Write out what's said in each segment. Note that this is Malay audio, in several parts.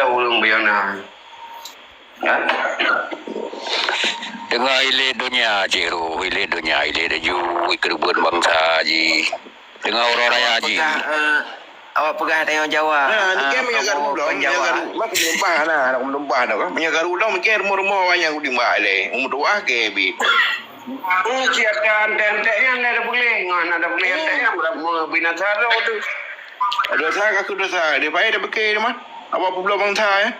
Belum biar Dengar ilir dunia Ciro, ilir dunia, ilir daju, kerubuan bangsa Haji. Dengar orang raya Haji. Awak pegah tengok Jawa. Ni kan menjaga ulang, menjaga mak menumpah nah, nak menumpah dah kan. Menjaga ulang mikir rumah-rumah yang udah bale. Umur tua ke bi. Siapkan tentek yang ada bulingan, ada bulingan yang berapa binatang tu. Dosa aku dosa. Dia payah dah bekir mah. Apa pula bangsa ya?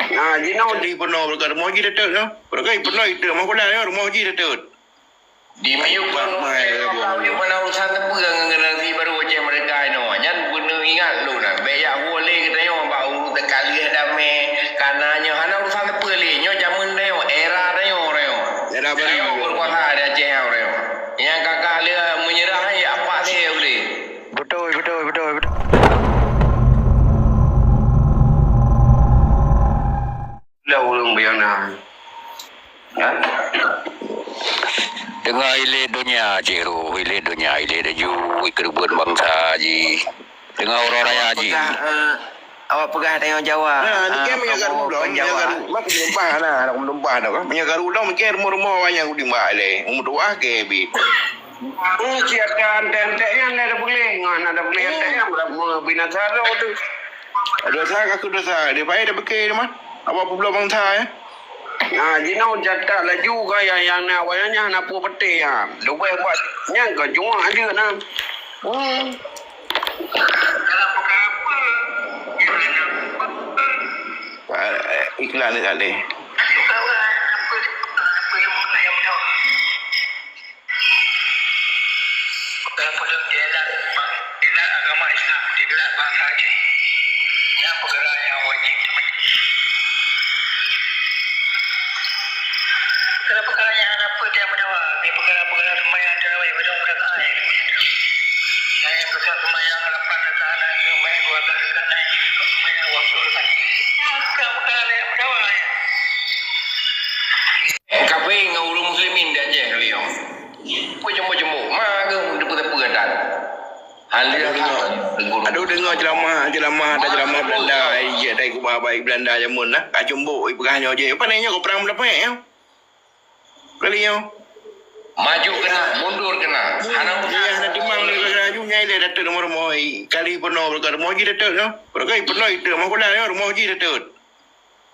Nah, jino Jadi penuh berkat rumah haji datuk tu. Pergi penuh itu mah kula ya rumah haji datuk. Di Melayu kan, Melayu mana urusan apa yang generasi baru je mereka ini. Jangan benar ingat lu nak. Bayak boleh kita yang bau terkali damai. Karenanya hana urusan apa le. Nyo zaman dia era dia orang. Era baru. Berkuasa ada je orang. Yang kakak dia menyerah ya apa dia boleh. betul. Belum biar Dengar ilir dunia Ciro, ilir dunia, ilir daju, kerubuan bangsa Haji. Dengar orang raya Haji. Awak pegah tengok Jawa. Ni kan menjaga ulang, menjaga mak menumpah nah, nak menumpah dah kan. Menjaga ulang mikir rumah-rumah yang udah bale. Umur tua ke bi. Siapkan tentek yang ada bulingan, ada bulingan yang berapa binatang tu. Dosa aku dosa. Dia payah dah bekir mah. Apa pula bangsa ya? Nah, jino jatah lah juga yang nak wayanya nak pu peti ha. Lupai buat yang ke cuma ada nah. Iklan ni tak boleh. Dia agama Islam, dia bangsa Aceh. Yang perkara yang wajib. Perkara yang apa dia menjawab? Ini perkara-perkara sembahyang tarawih pada mereka ayat. Yang besar sembahyang 8 rakaat dan sembahyang 2 rakaat dan sembahyang waktu rakaat. Perkara yang menjawab. Kafe ngurus muslimin dia je beliau. Pujung-pujung mah ke depu-depu gadan. Hal dia Aduh dengar ceramah ada ceramah Belanda je dari kubah baik Belanda jamun lah. Kak Jumbuk pegahnya je. Apa nanya kau perang berapa ya? Kali yo. maju kena, mundur kena. Hanang Ya nak timang ni kena ju nyai le datuk rumah kali penuh berkat rumah haji datuk tu. Pergi penuh itu mah kula ya rumah haji datuk.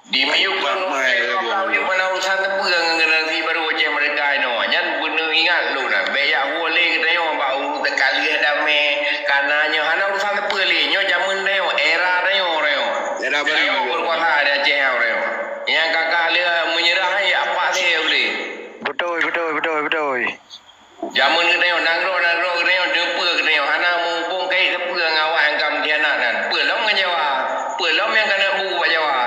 di Melayu kan, Melayu mana urusan apa yang generasi baru je mereka ini. Jangan benar ingat lu nak. Bayak boleh kita yang bau terkali damai. Karenanya hana urusan apa le. Nyo zaman dia era dia orang. Era baru. Berkuasa ada je orang. Yang kakak dia menyerah ya apa dia boleh. Betul. Zaman kita yang nangro kita yang depa kita yang hana mumpung kai depa ngawak angkam dianak dan. Pelom kan Jawa. Pelom yang kena buat Jawa.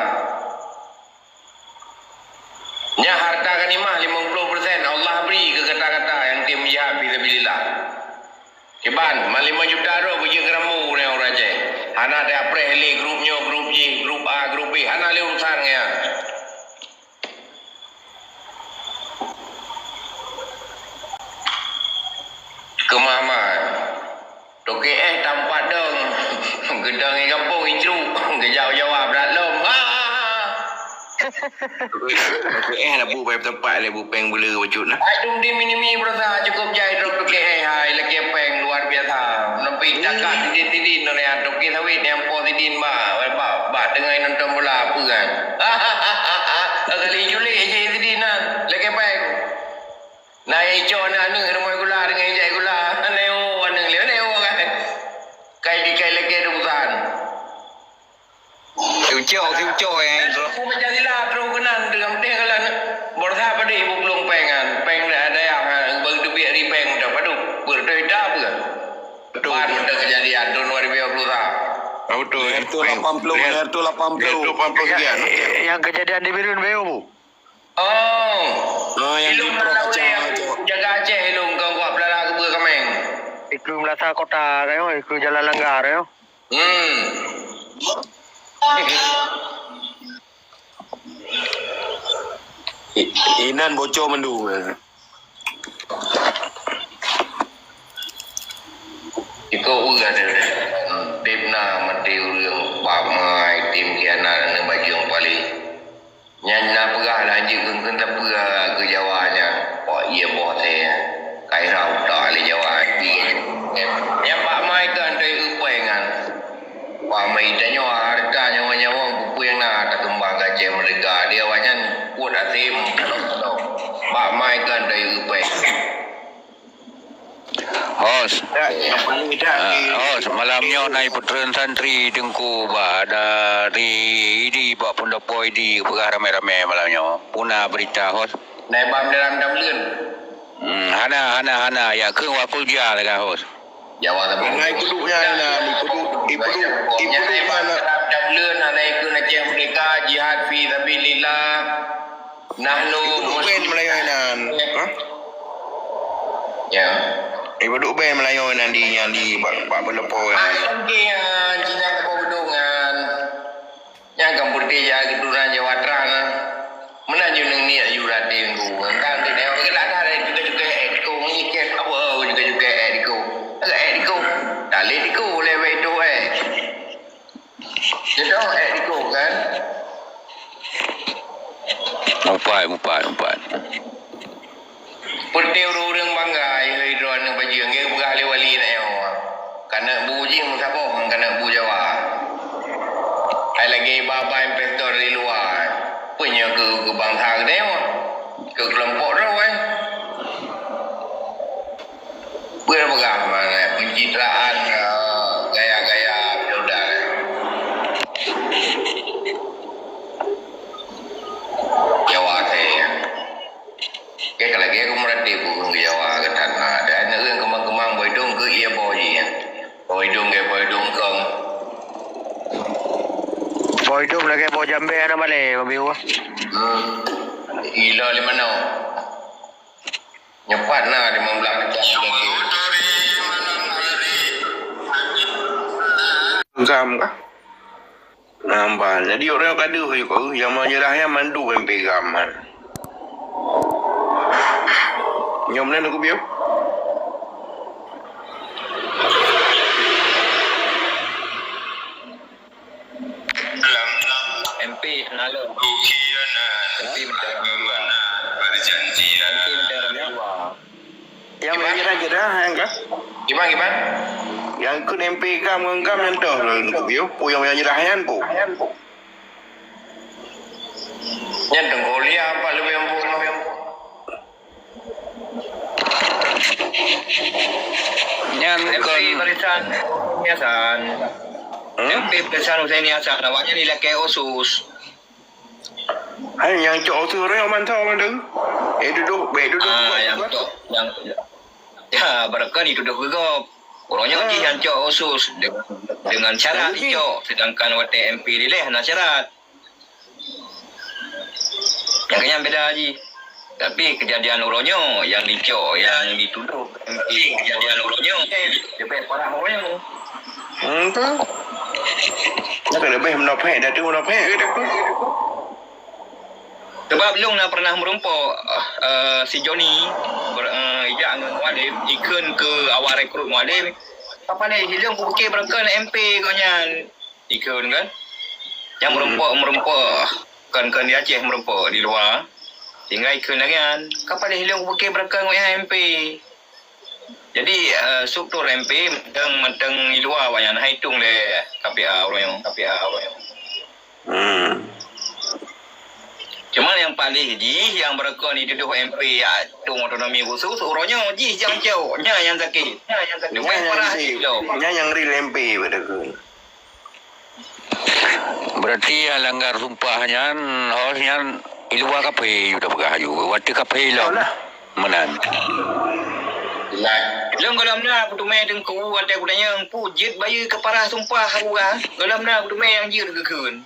Nya harta ganimah 50% Allah beri ke kata-kata yang tim jihad fisabilillah. Keban, 5 juta ro punya keramu ni orang je. Hana ada aprele grupnya, grup J, grup A, grup B. Hana le urusan ya. Kemahaman. Toke tampak dong. Gedang di kampung Injru. Kejauh-jauh berat lom. Nak bu baik tempat le bu peng bela wujud lah. Aidum di minimi berasa cukup jai drop toke hai lagi peng luar biasa. Nampi cakap tidin-tidin ni toke sawit yang positin ba dengan nonton bola apa kan. Kali Juli je tidinan lagi peng. Naik cok nak rumah gula dengan jai gula. Neo anu neo kan. Kai lagi urusan. Siucok Aku menjadilah terus kenan dengan dia kalau borsa pada ibu belum pengan peng ada yang berdebit di peng dah padu berdeda apa betul ada kejadian tahun 2020 tak betul Itu 80 sekian. Yang kejadian di Birun Beo bu. Yang di Ilung jaga Aceh ilung kau buat pelala ke Kameng Ikut Melata Kota kayo, ikut Jalan Langgar kayo. Inan bocor mendu. Ikaw uga na Dave na mati yung pamay tim kiana na Hos. Hos, malamnya naik puteren santri dengku ada di bawa pendopo di pegah rame-rame malamnya. Puna berita Hos. ในบำdalam dam lươn Hana ya ke wakul dia lah Hos. ya wa ta Nai kuduknya ni yaในบำ dalam dam lươn ในคือในเจียงอเมริกา jihad fi sabilillah nahnu Ben Melayu nan. Ha? ya Ibu duk ben Melayu nan di bak berlepo kan. Angkian Cina kebudungan yang kemudian ya keduran Jawa Tengah menanjung ni ayu ratin ku kan di daerah kita ada juga etiko ni ke apa juga etiko agak etiko tali etiko lewe itu jadi etiko kan Mupat. Perteu orang banggai hidron yang baju yang dia bukan ahli wali nak yo. Karena bu jing siapa? Karena bu Jawa. Hai lagi bapa investor di luar. Punya ke bangsa ke dia. Ke kelompok dia. Berbagai mana pencitraan gaya-gaya feodal. Jawa saya. Cái là cái cũng rất tiêu của người giàu cái thành để nữ kemang bồi đun cứ ia bồi đun cái bồi đun con Boy tu lah ke boy jambe ada balik babiu. gila di mana nyepat nah di membelah Gam kah? Nampak. Jadi orang kadu juga yang menyerah yang mandu MP gaman. Nyom ni aku biar. MP nalo. MP Yang menyerah yang kah? gimana Yang ikut MP gam yang dah lah aku biar. Pu yang menyerah yang pu. yang tenggolia apa lebih yang Nyan MP barisan niasan. MP barisan Hussein niasan awaknya ni laki Osus. Hai yang cok tu orang mantau kan tu. Duduk. Yang ya barangkali duduk gegap. Orangnya uji yang cok Osus dengan syarat cok, sedangkan waktu MP dileh nak syarat. Yang kena beda haji. Tapi kejadian uronyo yang dicok, yang dituduh MP kejadian uronyo lebih parah uronyo. Tu. Nak lebih menopek dah tu menopek ke dah tu. Sebab Long dah pernah merumpok si Johnny ijak dengan Mualim ikun ke awal rekrut Mualim. Apa ni Long bukit berangkat MP katnya ikun kan. Yang merumpok kan di Aceh merumpok di luar. Tinggal ikun lagi kan. Kapan dia hilang bukit berangkat dengan MP. Jadi struktur MP mentang di luar banyak hitung le KPA orang yang. Cuma yang paling yang berangkat ni duduk MP atung otonomi khusus orangnya yang jauh yang sakit. Dia parah yang real MP pada ku. berarti langgar sumpahnya hosnya iluwa kape udah begayu waktu kape lah menan Long kalau mana aku tu main dengku ada budaya yang pujit bayi keparah sumpah aku ah. Kalau mana aku tu main yang jir gekun.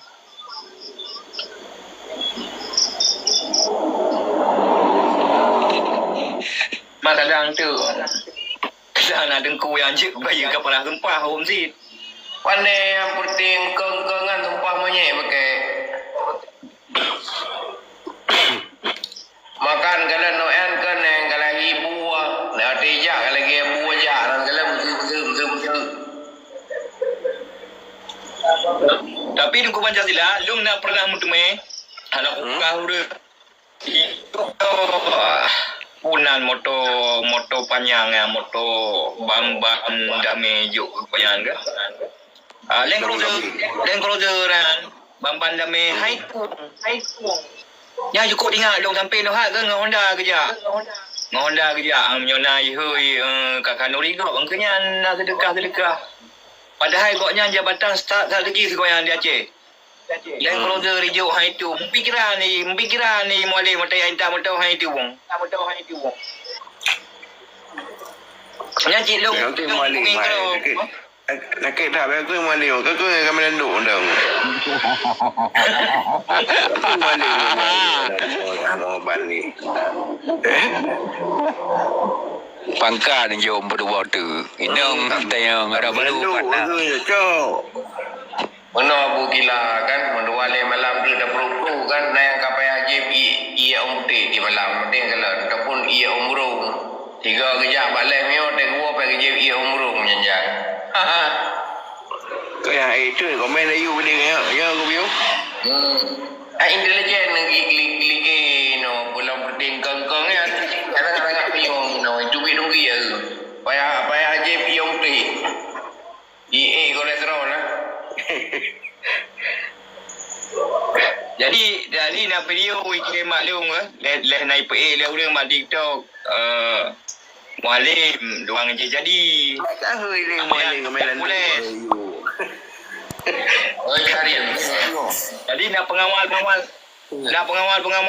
Masalah tu. Sana dengku yang jir bayi keparah sumpah om si. pandai yang penting keng-kengan sumpah monyet pakai makan kalau noen kan yang kalau ibu nak tejak kalau lagi ibu aja kalau betul. Tapi dengku Pancasila Long nak pernah mutume anak kau dia itu punan moto panjang ya moto bam dame juk panjang ke Land Cruiser kan bam dame high ya cukup ingat dong sampai noh ke dengan Honda kerja Honda kerja menyonai hui kakak Nurigo angkanya nak sedekah. Padahal goknya jabatan start tak lagi sekolah di Aceh. Yang keluarga rijuk hang itu mempikiran ni moleh mata yang tak tahu hang itu bang. Nya cik long. Okey mali mai. Nak dah aku mali. Kau akan menanduk dah. Mali. Mau bani. Pangkat jom berdua tu. Inong kita yang ada baru patah. Mana Abu Gila kan, menduale malam tu dah perlu kan, naik kapai haji ia umti di malam, penting kalau ataupun ia umrung. 3 kejap balik mio, tek gua pergi kerja ia umrung nyanjang. Kau yang itu komen ayu boleh ya aku biu. Intelijen lagi no, pulang penting kengkeng ya. Kadang-kadang piung no, itu bidung dia. Payah haji ia umti. IE kolesterol lah. Jadi nak video ikhlas maklum le naik PA le orang mak TikTok mualim doang je jadi. Tak hui le mali komen boleh. Oh cari. Jadi nak pengawal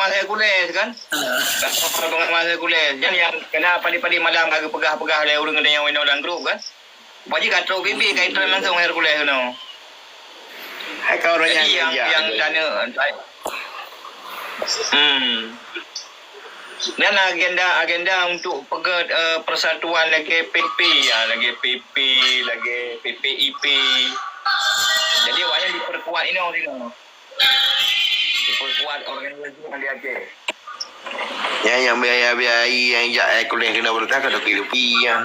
Hercules kan? Nak pengawal Hercules. Jangan yang kena padi-padi malam agak pegah-pegah le orang kena yang dalam grup kan? Bagi katro bibi kaitan langsung Hercules tu. Hai kau orang Jadi yang dana dan agenda untuk pegat persatuan lagi PP lagi PPIP. Jadi awaknya diperkuat ini. Diperkuat organisasi yang di Aceh. Yang biaya yang jak kuliah kena bertakat 2 kilo piang.